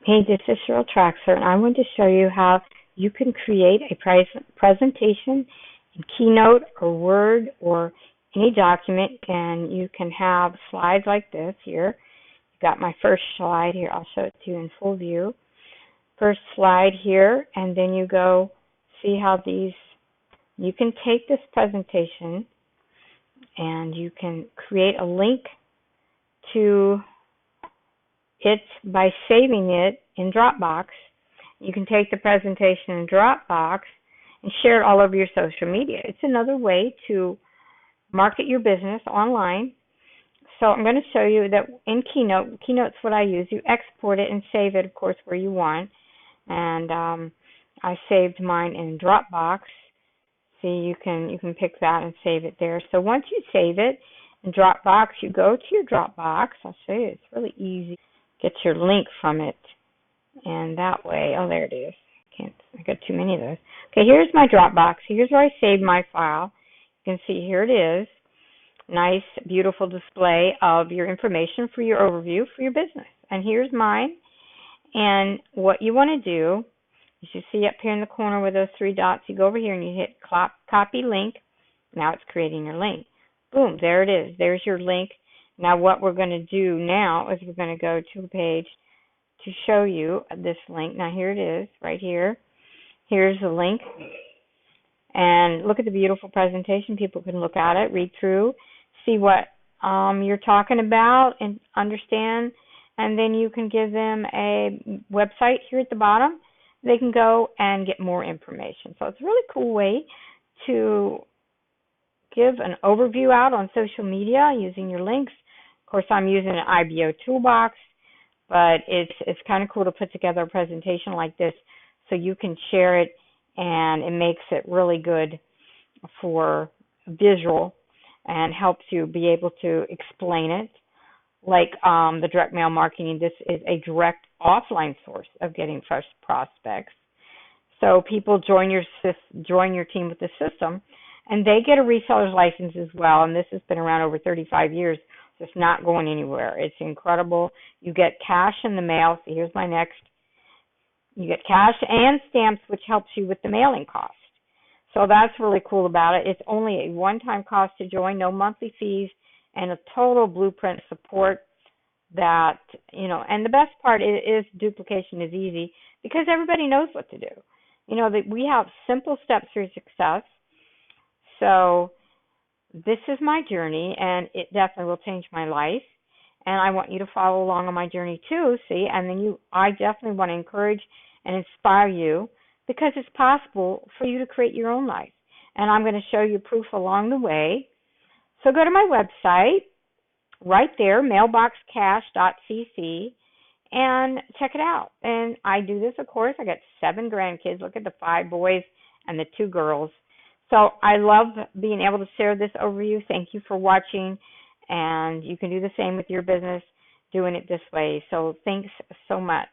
Hey, this is Cheryl Traxler, and I want to show you how you can create a presentation in Keynote or Word or any document, and you can have slides like this here. Got my first slide here. I'll show it to you in full view. First slide here, and then you go see how you can take this presentation and you can create a link to it by saving it in Dropbox. You can take the presentation in Dropbox and share it all over your social media. It's another way to market your business online. So I'm going to show you that in Keynote. Keynote's what I use. You export it and save it, of course, where you want. And I saved mine in Dropbox. See, you can pick that and save it there. So once you save it in Dropbox, you go to your Dropbox. I'll show you. It's really easy. Get your link from it, and that way, oh, there it is. I got too many of those. Okay, here's my Dropbox. Here's where I saved my file. You can see here it is. Nice, beautiful display of your information for your overview for your business. And here's mine. And what you want to do is you see up here in the corner with those three dots, you go over here and you hit copy link. Now it's creating your link. Boom, there it is. There's your link. Now what we're going to do now is we're going to go to a page to show you this link. Now here it is, right here. Here's the link. And look at the beautiful presentation. People can look at it, read through, see what you're talking about and understand. And then you can give them a website here at the bottom. They can go and get more information. So it's a really cool way to give an overview out on social media using your links. Of course, I'm using an IBO toolbox, but it's kind of cool to put together a presentation like this so you can share it, and it makes it really good for visual and helps you be able to explain it. Like the direct mail marketing, this is a direct offline source of getting fresh prospects. So people join your team with the system, and they get a reseller's license as well, and this has been around over 35 years. So it's not going anywhere. It's incredible. You get cash in the mail. So here's my next. You get cash and stamps, which helps you with the mailing cost. So that's really cool about it. It's only a one-time cost to join, no monthly fees, and a total blueprint support that, and the best part is duplication is easy because everybody knows what to do. That we have simple steps for success. So this is my journey, and it definitely will change my life. And I want you to follow along on my journey too, see? And then I definitely want to encourage and inspire you because it's possible for you to create your own life. And I'm going to show you proof along the way. So go to my website, right there, mailboxcash.cc, and check it out. And I do this, of course. I got 7 grandkids. Look at the 5 boys and the 2 girls. So I love being able to share this overview. Thank you for watching, and you can do the same with your business doing it this way. So thanks so much.